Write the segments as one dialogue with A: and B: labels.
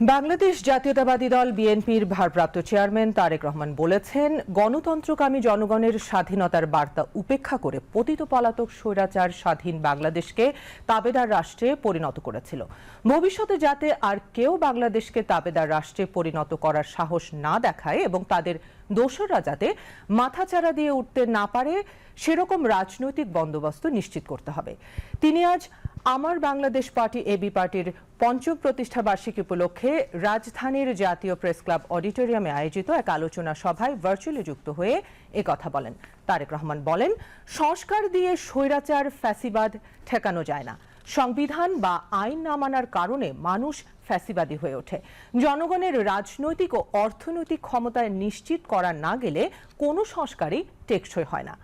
A: বাংলাদেশ জাতীয়তাবাদী দল বিএনপির ভারপ্রাপ্ত চেয়ারম্যান তারেক রহমান বলেছেন, গণতন্ত্রকামী জনগণের স্বাধীনতার বার্তা উপেক্ষা করে পতিত পলাতক স্বৈরাচার স্বাধীন বাংলাদেশকে তাবেদার রাষ্ট্রে পরিণত করেছিল। ভবিষ্যতে যাতে আর কেউ বাংলাদেশকে তাবেদার রাষ্ট্রে পরিণত করার সাহস না দেখায় এবং তাদের দোসররা যাতে মাথাচাড়া দিয়ে উঠতে না পারে, সেরকম রাজনৈতিক বন্দোবস্ত নিশ্চিত করতে হবে। তিনি আজ আমার বাংলাদেশ পার্টি এবি পার্টির পঞ্চম প্রতিষ্ঠা বার্ষিকী উপলক্ষে রাজধানীর জাতীয় প্রেস ক্লাব অডিটোরিয়ামে আয়োজিত এক আলোচনা সভায় ভার্চুয়ালি যুক্ত হয়ে একথা বলেন। তারেক রহমান বলেন, সংস্কার দিয়ে স্বৈরাচার ফ্যাসিবাদ ঠেকানো যায় না। সংবিধান বা আইন না মানার কারণে মানুষ ফ্যাসিবাদী হয়ে ওঠে। জনগণের রাজনৈতিক ও অর্থনৈতিক ক্ষমতায় নিশ্চিত করা না গেলে কোনো সংস্কারই টেকসই হয় না।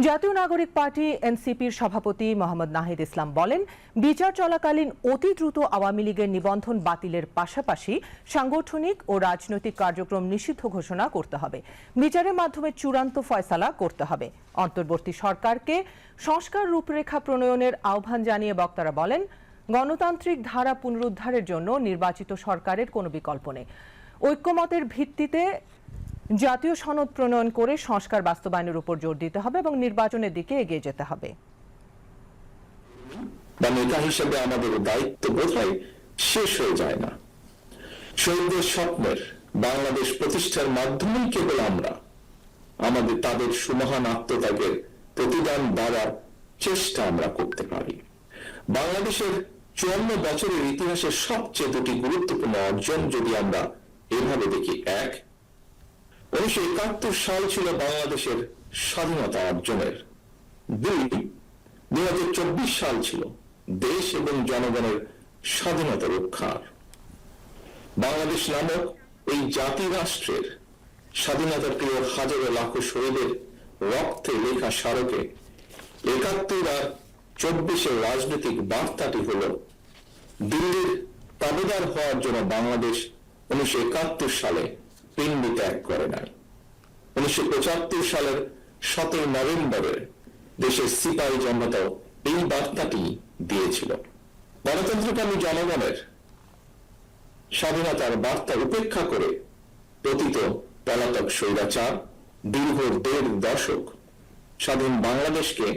A: জাতীয় নাগরিক পার্টি এনসিপির সভাপতি মোহাম্মদ নাহিদ ইসলাম বলেন, বিচার চলাকালীন অতি দ্রুত আওয়ামী লীগের নিবন্ধন বাতিলের পাশাপাশি সাংগঠনিক ও রাজনৈতিক কার্যক্রম নিষিদ্ধ ঘোষণা করতে হবে। বিচারের মাধ্যমে চূড়ান্ত ফয়সালা করতে হবে। অন্তর্বর্তী সরকারকে সংস্কার রূপরেখা প্রণয়নের আহ্বান জানিয়ে বক্তারা বলেন, গণতান্ত্রিক ধারা পুনরুদ্ধারের জন্য নির্বাচিত সরকারের কোনো বিকল্প নেই। ঐক্যমতের ভিত্তিতে জাতীয় সনদ প্রণয়ন করে সংস্কার বাস্তবায়নের উপর জোর দিতে হবে এবং নির্বাচনের দিকে এগিয়ে যেতে হবে।
B: নেতা হিসেবে আমাদের দায়িত্ব বোধহয় শেষ হয়ে যায় না। শহীদদের স্বপ্নের বাংলাদেশ প্রতিষ্ঠার মাধ্যমেই কেবল আমরা আমাদের তাদের সুমহান আত্মত্যাগের প্রতিদান দেওয়ার চেষ্টা আমরা করতে পারি। বাংলাদেশের 54 বছরের ইতিহাসের সবচেয়ে দুটি গুরুত্বপূর্ণ অর্জন যদি আমরা এভাবে দেখি, 1971 সাল ছিল বাংলাদেশের স্বাধীনতা অর্জনের, 2024 সাল ছিল দেশ এবং জনগণের স্বাধীনতা রক্ষার। বাংলাদেশ নামক এই জাতি রাষ্ট্রের স্বাধীনতা প্রিয় হাজারো লাখো শহীদের রক্তে লেখা স্মারকে 71 আর 24-এর রাজনৈতিক বার্তাটি হল, দিল্লির তাবেদার হওয়ার জন্য বাংলাদেশ 1971 সালে পিণ্ডি ত্যাগ করে নাই। 1975 সালের 17 নভেম্বরে দেশের সিপাহী জনতাও এই বার্তাটি দিয়েছিল। গণতন্ত্রকামী জনগণের স্বাধীনতার বার্তা উপেক্ষা করে পতিত পলাতক স্বৈরাচার দীর্ঘ 1.5 দশক স্বাধীন বাংলাদেশকে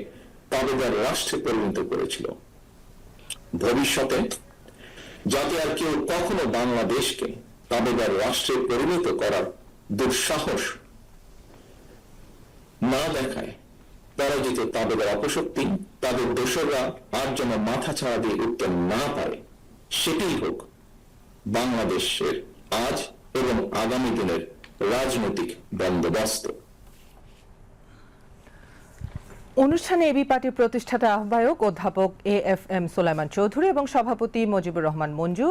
B: তাবেদার রাষ্ট্রে পরিণত করেছিল। ভবিষ্যতে যাতে আর কেউ কখনো বাংলাদেশকে তাবেদার রাষ্ট্রে পরিণত করার দুঃসাহস না দেখায়, পরাজিত তাবেদার অপশক্তি তাদের দোসররা আর যেন মাথা ছাড়া দিয়ে উঠতে না পারে, সেটাই হোক বাংলাদেশের আজ এবং আগামী দিনের রাজনৈতিক বন্দোবস্ত।
A: অনুষ্ঠানে এবি পার্টির প্রতিষ্ঠাতা আহ্বায়ক অধ্যাপক AFM সুলাইমান চৌধুরী এবং সভাপতি মুজিবুর রহমান মঞ্জু,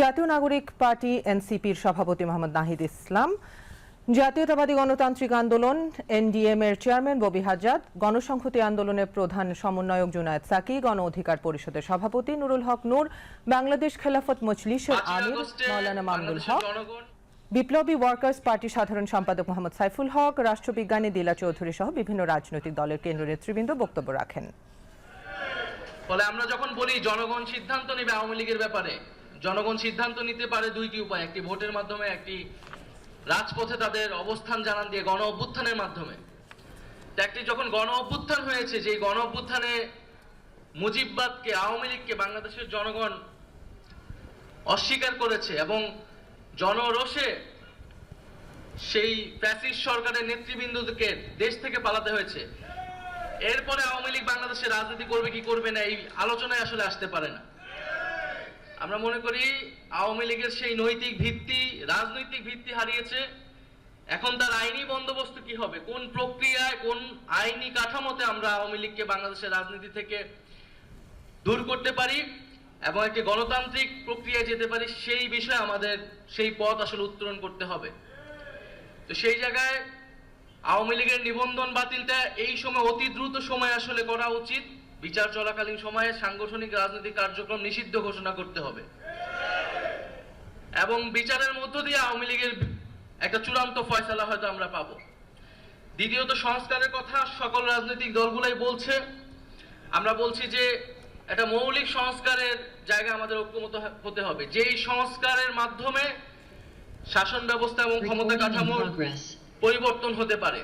A: জাতীয় নাগরিক পার্টি এনসিপির সভাপতি মোহাম্মদ নাহিদ ইসলাম, জাতীয়তাবাদী গণতান্ত্রিক আন্দোলন NDM এর চেয়ারম্যান ববি হাজাদ, গণসংহতি আন্দোলনের প্রধান সমন্বয়ক জুনায়েদ সাকি, গণ অধিকার পরিষদের সভাপতি নুরুল হক নূর, বাংলাদেশ খেলাফত মজলিসের আমির মাওলানা মামুনুল হক, বিপ্লবী ওয়ার্কার্স পার্টি সাধারণ সম্পাদক মোহাম্মদ সাইফুল হক, রাষ্ট্রবিজ্ঞানী দিলা চৌধুরী সহ বিভিন্ন রাজনৈতিক দলের কেন্দ্রীয় নেতৃবৃন্দ বক্তব্য রাখেন।
C: ফলে আমরা যখন বলি জনগণ সিদ্ধান্ত নেবে আওয়ামী লীগের ব্যাপারে, জনগণ সিদ্ধান্ত নিতে পারে দুইটি উপায়, একটি ভোটের মাধ্যমে, একটি রাজপথে তাদের অবস্থান জানান দিয়ে গণ অভ্যুত্থানের মাধ্যমে। একটি যখন গণ অভ্যুত্থান হয়েছে, যে গণ অভ্যুত্থানে মুজিববাদকে, আওয়ামী লীগকে বাংলাদেশের জনগণ অস্বীকার করেছে এবং জনরোষে সেই ফ্যাসিস্ট সরকারের নেতৃবৃন্দকে দেশ থেকে পালাতে হয়েছে। এরপরে আওয়ামী লীগ বাংলাদেশে রাজনীতি করবে কি করবে না এই আলোচনায় আসলে আসতে পারে না। আমরা মনে করি আওয়ামী লীগের সেই নৈতিক ভিত্তি, রাজনৈতিক ভিত্তি হারিয়েছে। এখন তার আইনি বন্দোবস্ত কি হবে, কোন প্রক্রিয়ায়, কোন আইনি কাঠামোতে আমরা আওয়ামী লীগকে বাংলাদেশের রাজনীতি থেকে দূর করতে পারি এবং একটি গণতান্ত্রিক প্রক্রিয়ায় যেতে পারি, সেই বিষয়ে আমাদের সেই পথ আসলে উত্তরণ করতে হবে। তো সেই জায়গায় আওয়ামী লীগের নিবন্ধন বাতিলটা এই সময় অতি দ্রুত সময় আসলে করা উচিত। বিচার চলাকালীন সময়ে সাংগঠনিক রাজনৈতিক কার্যক্রম নিষিদ্ধ ঘোষণা করতে হবে এবং বিচারের মধ্য দিয়ে আওয়ামী লীগের একটা চূড়ান্ত ফয়সালা হয়তো আমরা পাবো। দ্বিতীয়ত, সংস্কারের কথা সকল রাজনৈতিক দলগুলাই বলছে। আমরা বলছি যে একটা মৌলিক সংস্কারের জায়গা আমাদের ঐক্যমত হতে হবে, যেই সংস্কারের মাধ্যমে শাসন ব্যবস্থা এবং ক্ষমতা কাঠামোর পরিবর্তন হতে পারে।